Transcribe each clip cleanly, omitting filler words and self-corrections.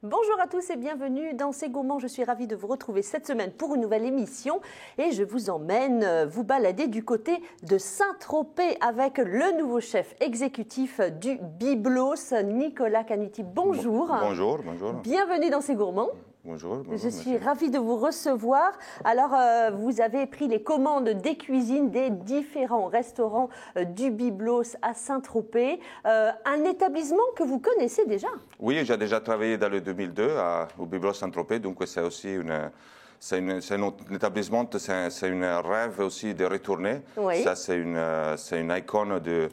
Bonjour à tous et bienvenue dans C'est Gourmand. Je suis ravie de vous retrouver cette semaine pour une nouvelle émission et je vous emmène vous balader du côté de Saint-Tropez avec le nouveau chef exécutif du Byblos, Nicolas Canuti. Bonjour. Bonjour, bonjour. Bienvenue dans C'est Gourmand. Bonjour, bonjour. Je suis ravie de vous recevoir. Alors, vous avez pris les commandes des cuisines des différents restaurants du Byblos à Saint-Tropez. Un établissement que vous connaissez déjà. Oui, j'ai déjà travaillé dans le 2002 au Byblos Saint-Tropez, donc c'est aussi c'est un établissement, c'est un rêve aussi de retourner. Oui. Ça, c'est une icône des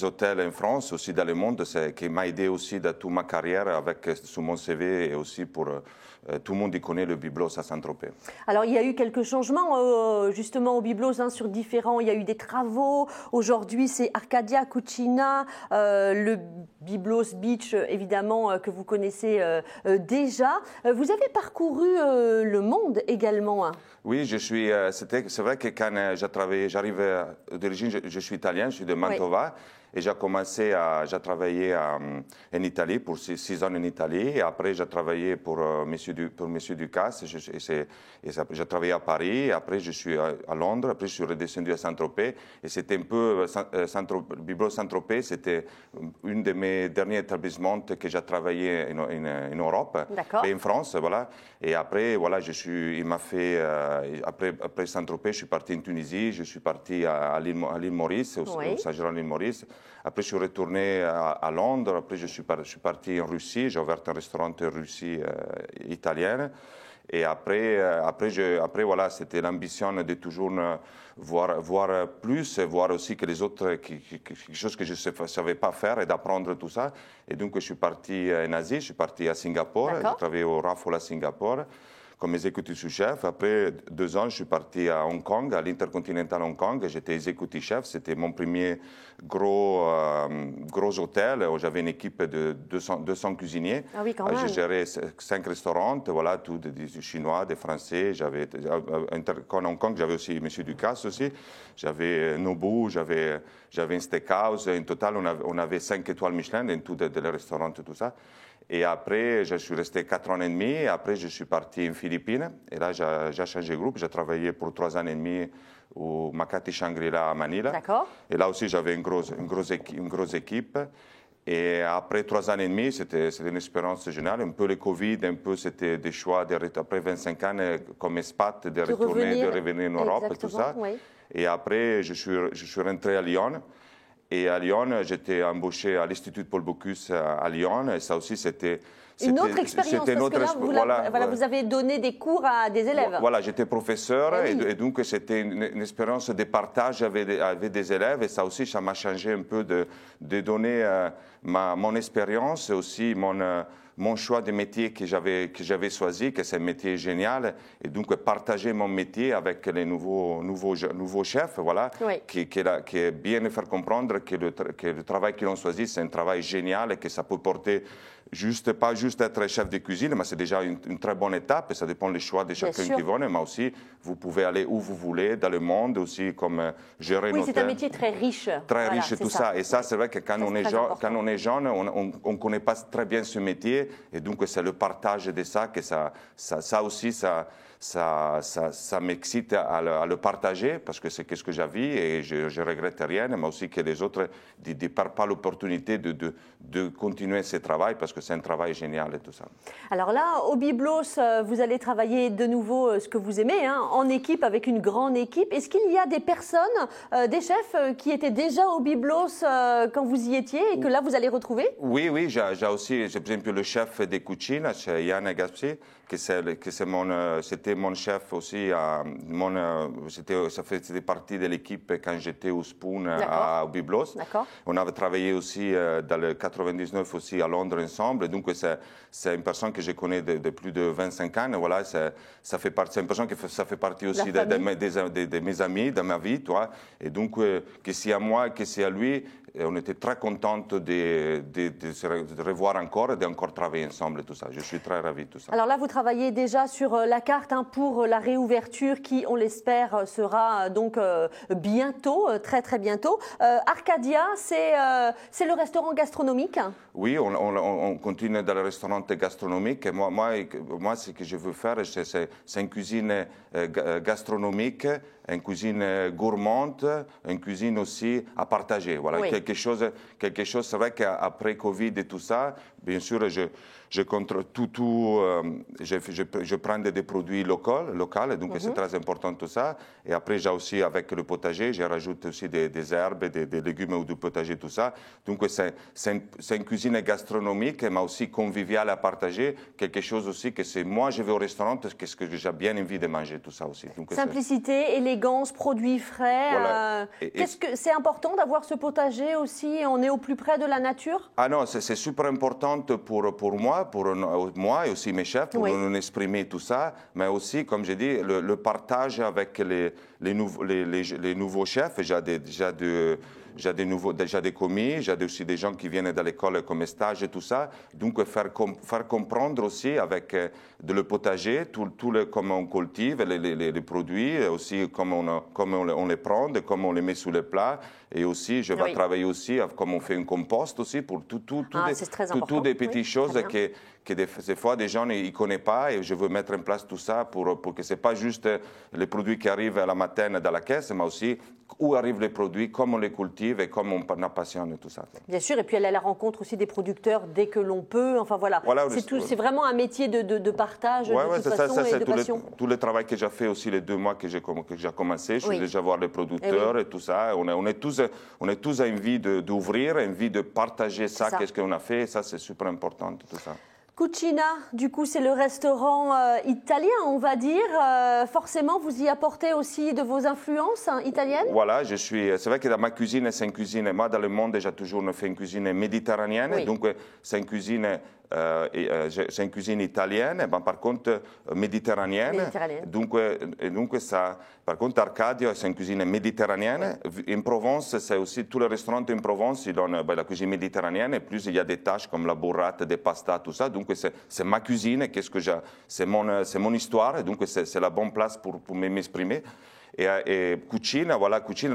hôtels en France, aussi dans le monde, qui m'a aidé aussi dans toute ma carrière avec sur mon CV et aussi pour tout le monde qui connaît le Byblos à Saint-Tropez. Alors il y a eu quelques changements justement au Byblos sur différents, il y a eu des travaux. Aujourd'hui c'est Arcadia, Cucina, le Byblos Beach évidemment que vous connaissez déjà. Vous avez parcouru le monde également. Oui, c'est vrai que quand j'arrive d'origine, je suis italien, je suis de Mantova. Oui. Et j'ai travaillé en Italie, pour 6 ans en Italie. Et après, j'ai travaillé pour Monsieur Ducasse. J'ai travaillé à Paris. Et après, je suis à Londres. Après, je suis redescendu à Saint-Tropez. Et c'était un peu, Byblos Saint-Tropez, c'était un de mes derniers établissements que j'ai travaillé en Europe. Et en France, voilà. Et après, voilà, il m'a fait, après Saint-Tropez, je suis parti en Tunisie. Je suis parti à l'île Maurice, au Saint-Jean l'île Maurice. Après, je suis retourné à Londres. Après, je suis parti en Russie. J'ai ouvert un restaurant en Russie italien. Et après, voilà, c'était l'ambition de toujours voir plus, voir aussi que les autres, quelque chose que je ne savais pas faire et d'apprendre tout ça. Et donc, je suis parti en Asie. Je suis parti à Singapour. J'ai travaillé au Raffles à Singapour comme exécutif sous-chef. Après 2 ans, je suis parti à Hong Kong, à l'Intercontinental Hong Kong. J'étais exécutif chef. C'était mon premier gros hôtel où j'avais une équipe de 200 cuisiniers. Ah oui, quand même. J'ai géré 5 restaurants, voilà, tout des Chinois, des Français. À Hong Kong, j'avais aussi M. Ducasse aussi. J'avais Nobu, j'avais un steakhouse. En total, on avait 5 étoiles Michelin dans tous les restaurants, tout ça. Et après, je suis resté 4 ans et demi. Et après, je suis parti en Philippines. Et là, j'ai changé de groupe. J'ai travaillé pour 3 ans et demi au Makati Shangri-La à Manila. D'accord. Et là aussi, j'avais une grosse équipe. Et après 3 ans et demi, c'était une expérience géniale. Un peu le Covid, un peu c'était des choix. Après 25 ans, comme expat, de revenir en Europe, tout ça. Oui. Et après, je suis rentré à Lyon. Et à Lyon, j'étais embauché à l'Institut Paul Bocuse à Lyon. Et ça aussi, c'était une autre expérience, parce que là, vous avez donné des cours à des élèves. Voilà, j'étais professeur et donc c'était une expérience de partage avec des élèves. Et ça aussi, ça m'a changé un peu de donner mon expérience et aussi mon choix de métier que j'avais choisi, que c'est un métier génial, et donc partager mon métier avec les nouveaux chefs, voilà, qui est bien de faire comprendre que le travail qu'ils ont choisi, c'est un travail génial et que ça peut porter pas juste être chef de cuisine, mais c'est déjà une très bonne étape, et ça dépend du choix de chacun qui vient, mais aussi vous pouvez aller où vous voulez dans le monde, aussi comme gérer un hôtel. Oui, c'est un métier très riche. Très riche, tout ça. Et ça, c'est vrai que quand on est jeune, on ne connaît pas très bien ce métier, et donc c'est le partage de ça que ça aussi, ça m'excite à le partager, parce que c'est ce que j'ai vu et je ne regrette rien, mais aussi que les autres ne perdent pas l'opportunité de continuer ce travail, parce que c'est un travail génial et tout ça. Alors là, au Byblos, vous allez travailler de nouveau ce que vous aimez, en équipe, avec une grande équipe. Est-ce qu'il y a des personnes, des chefs qui étaient déjà au Byblos quand vous y étiez et que là, vous allez retrouver? Oui, j'ai aussi, par exemple, le chef des cuisines, Yann Gaspé, c'était mon chef aussi. Ça faisait partie de l'équipe quand j'étais au Spoon au Byblos. On avait travaillé aussi dans le 99 aussi à Londres ensemble. Donc c'est une personne que je connais de plus de 25 ans. Voilà, c'est une personne ça fait partie aussi de mes amis, de ma vie, toi. Et donc que c'est à moi, que c'est à lui. Et on était très contents de se revoir encore et d'encore travailler ensemble et tout ça. Je suis très ravi de tout ça. Alors là, vous travaillez déjà sur la carte pour la réouverture qui, on l'espère, sera donc bientôt, très très bientôt. Arcadia, c'est le restaurant gastronomique? Oui, on on continue dans le restaurant gastronomique. Et moi, ce que je veux faire, c'est une cuisine gastronomique, une cuisine gourmande, une cuisine aussi à partager. Voilà, oui. quelque chose, c'est vrai qu'après Covid et tout ça, bien sûr, je contrôle je prends des produits locaux, donc c'est très important tout ça. Et après, j'ai aussi, avec le potager, je rajoute aussi des herbes, des légumes ou du potager, tout ça. Donc c'est une cuisine gastronomique, mais aussi conviviale à partager. Quelque chose aussi que c'est moi, je vais au restaurant, qu'est-ce que j'ai bien envie de manger, tout ça aussi. Donc, simplicité, élégance, produits frais. Voilà. Qu'est-ce que c'est important d'avoir ce potager aussi? On est au plus près de la nature? Ah non, c'est super important pour moi et aussi mes chefs, pour nous exprimer tout ça, mais aussi, comme j'ai dit, le partage avec les nouveaux chefs. J'ai des commis, j'ai aussi des gens qui viennent de l'école comme stage et tout ça. Donc, faire comprendre aussi avec le potager, comment on cultive les produits, aussi comment on les prend, comment on les met sous les plats. Et aussi, je vais travailler aussi comment on fait un compost aussi pour toutes des petites choses que des fois des gens ne connaissent pas, et je veux mettre en place tout ça pour que ce n'est pas juste les produits qui arrivent à la matin dans la caisse, mais aussi où arrivent les produits, comment on les cultive et comment on passionne et tout ça. Bien sûr, et puis aller à la rencontre aussi des producteurs dès que l'on peut. Enfin voilà, c'est vraiment un métier de partage, de toute façon, et de passion. Tout le travail que j'ai fait aussi les 2 mois que j'ai commencé, je suis déjà voir les producteurs et tout ça. On est tous envie d'ouvrir, envie de partager ça, qu'est-ce qu'on a fait, et ça c'est super important tout ça. Cucina, du coup, c'est le restaurant italien, on va dire. Forcément, vous y apportez aussi de vos influences italiennes? Voilà, c'est vrai que dans ma cuisine, c'est une cuisine, moi dans le monde, j'ai toujours fait une cuisine méditerranéenne, donc c'est une cuisine italienne, mais par contre méditerranéenne. Donc ça, par contre, Arcadio, c'est une cuisine méditerranéenne. En Provence, c'est aussi tous les restaurants en Provence, ils donnent la cuisine méditerranéenne, et plus il y a des tâches comme la burrata, des pastas, tout ça. Donc c'est ma cuisine, c'est mon histoire, donc c'est la bonne place pour m'exprimer. Et Cucina,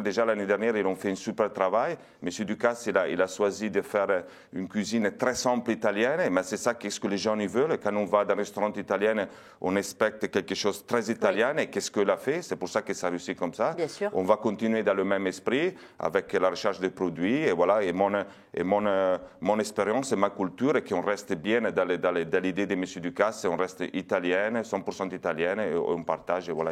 déjà l'année dernière, ils ont fait un super travail. Monsieur Ducasse, il a choisi de faire une cuisine très simple italienne, mais c'est ça qu'est-ce que les gens ils veulent. Quand on va dans un restaurant italien, on expecte quelque chose de très italien, et qu'est-ce qu'il a fait? C'est pour ça que ça réussit comme ça. Bien sûr. On va continuer dans le même esprit, avec la recherche des produits, et voilà, et mon expérience et ma culture, et qu'on reste bien dans l'idée de Monsieur Ducasse, on reste italienne, 100% italienne, et on partage, et voilà.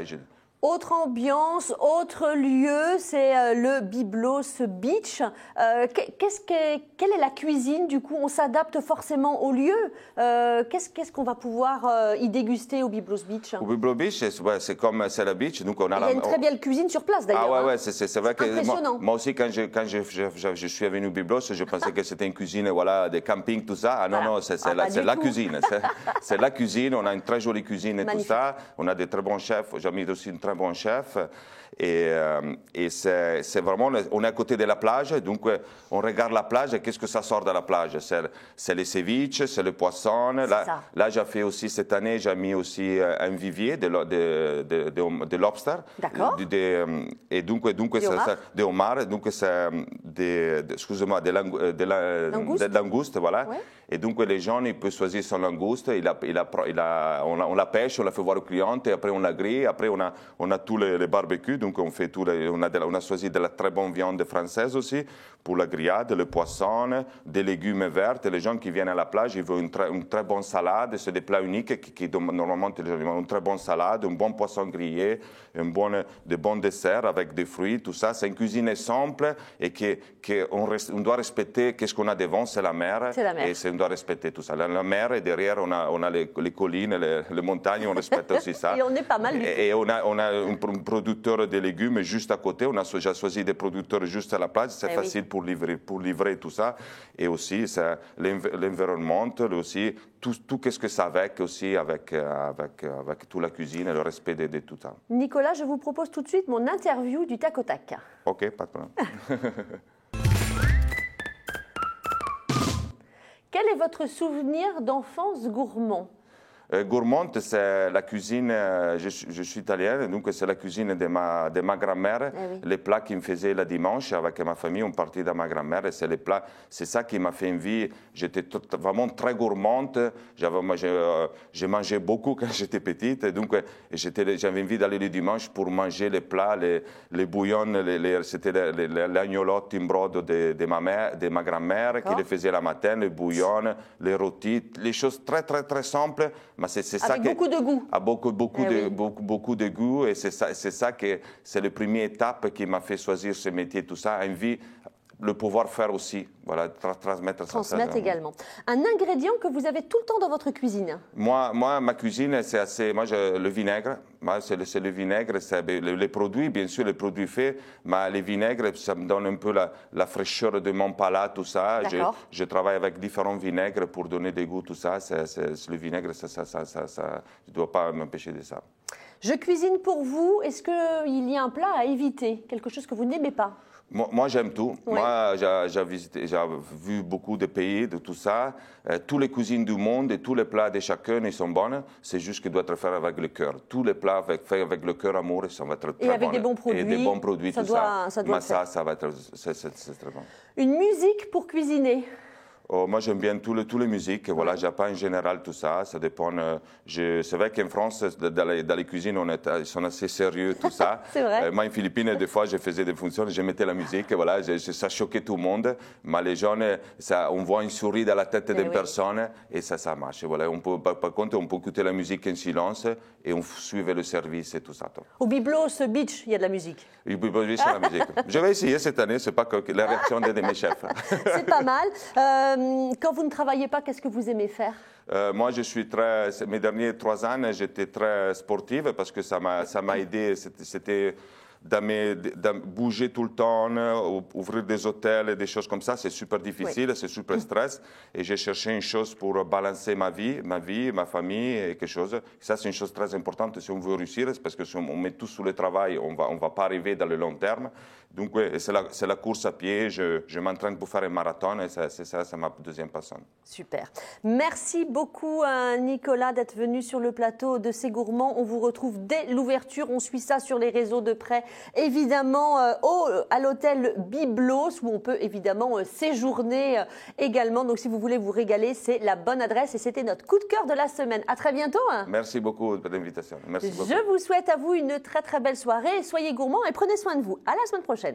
Autre ambiance, autre lieu, c'est le Byblos Beach. Quelle est la cuisine du coup? On s'adapte forcément au lieu. Qu'est-ce qu'on va pouvoir y déguster au Byblos Beach? Au Byblos Beach, c'est la beach. Donc il y a une très belle cuisine sur place d'ailleurs. Ah ouais, c'est vrai que moi aussi quand je suis venu au Byblos, je pensais que c'était une cuisine de camping, tout ça. Ah non, c'est la cuisine. C'est la cuisine, on a une très jolie cuisine et tout ça. On a des très bons chefs, j'ai mis aussi une très bon chef, et c'est vraiment, on est à côté de la plage, donc on regarde la plage, et qu'est-ce que ça sort de la plage? C'est les ceviches, c'est le poisson. Là j'ai fait aussi cette année, j'ai mis aussi un vivier de lobster. D'accord. Et donc c'est des homards, donc c'est excusez-moi, des langoustes, voilà. Ouais. Et donc les gens ils peuvent choisir son langouste, on la pêche, on la fait voir aux clients, et après on la grille, après on a tous les barbecues, donc on a choisi de la très bonne viande française aussi pour la grillade, le poisson, des légumes verts. Et les gens qui viennent à la plage, ils veulent une très bonne salade, c'est des plats uniques qui normalement une très bonne salade, un bon poisson grillé, des bons desserts avec des fruits, tout ça. C'est une cuisine simple, et on doit respecter qu'est-ce qu'on a devant, c'est la mer. Et on doit respecter tout ça. La mer, et derrière on a les collines, les montagnes, on respecte aussi ça. Et on est pas mal. Et on a un producteur de légumes juste à côté. On a déjà choisi des producteurs juste à la plage. C'est facile pour livrer tout ça. Et aussi l'environnement, aussi tout qu'est-ce que ça avec toute la cuisine et le respect de tout ça. Nicolas, je vous propose tout de suite mon interview du tac au tac. Ok, pas de problème. Quel est votre souvenir d'enfance gourmand? Gourmande, c'est la cuisine, je suis italien, donc c'est la cuisine de ma grand-mère. Oui. Les plats qu'il me faisait le dimanche avec ma famille, on partait de ma grand-mère et c'est les plats, c'est ça qui m'a fait envie. J'étais vraiment très gourmande, j'ai mangé beaucoup quand j'étais petite, donc j'avais envie d'aller le dimanche pour manger les plats, les bouillons, c'était l'agnolotte in brodo de ma grand-mère qui les faisait la matin, les bouillons, les rôtis, les choses très très très simples. Mais c'est ça avec beaucoup de goût. Beaucoup de goût et c'est ça que c'est la première étape qui m'a fait choisir ce métier, tout ça, envie, le pouvoir faire aussi, voilà, transmettre ça. Transmettre également. Un ingrédient que vous avez tout le temps dans votre cuisine? Moi ma cuisine, c'est assez, le vinaigre, c'est le vinaigre, c'est les produits, bien sûr, les produits faits, mais le vinaigre, ça me donne un peu la fraîcheur de mon palais, tout ça. Je travaille avec différents vinaigres pour donner des goûts, tout ça. Le vinaigre, ça, je ne dois pas m'empêcher de ça. Je cuisine pour vous. Est-ce qu'il y a un plat à éviter? Quelque chose que vous n'aimez pas? Moi j'aime tout. Ouais. Moi, j'ai vu beaucoup de pays, de tout ça. Toutes les cuisines du monde et tous les plats de chacun, ils sont bons. C'est juste qu'ils doivent être faits avec le cœur. Tous les plats faits avec le cœur amour, ça va être très bon. Et avec des bons produits. Et des bons produits, ça tout doit, ça. Mais ça va être c'est très bon. Une musique pour cuisiner? Oh, moi, j'aime bien toutes les musiques. Voilà, j'ai pas en général tout ça. Ça dépend. C'est vrai qu'en France, dans les cuisines, ils sont assez sérieux, tout ça. C'est vrai. Moi, en Philippines, des fois, je faisais des fonctions, je mettais la musique. Voilà, ça choquait tout le monde. Mais les gens, on voit une souris dans la tête d'une personne et ça marche. Voilà, par contre, on peut écouter la musique en silence et on suivait le service et tout ça. Au Byblos Beach, il y a de la musique. Au Byblos Beach, il y a de la musique. Je vais essayer cette année. C'est pas que la réaction de mes chefs. C'est pas mal. Quand vous ne travaillez pas, qu'est-ce que vous aimez faire? Moi, mes derniers 3 ans, j'étais très sportive parce que ça m'a aidé. C'était bouger tout le temps, ouvrir des hôtels et des choses comme ça. C'est super difficile, c'est super stress. Et j'ai cherché une chose pour balancer ma vie, ma famille et quelque chose. Ça, c'est une chose très importante si on veut réussir, parce que si on met tout sur le travail, on va pas arriver dans le long terme. Donc, c'est la course à pied. Je m'entraîne pour faire un marathon et c'est ma deuxième passion. Super. Merci beaucoup, Nicolas, d'être venu sur le plateau de C'est Gourmand. On vous retrouve dès l'ouverture. On suit ça sur les réseaux de près. Évidemment, à l'hôtel Byblos, où on peut évidemment séjourner également. Donc, si vous voulez vous régaler, c'est la bonne adresse. Et c'était notre coup de cœur de la semaine. À très bientôt. Merci beaucoup de l'invitation. Merci beaucoup. Je vous souhaite à vous une très, très belle soirée. Soyez gourmands et prenez soin de vous. À la semaine prochaine.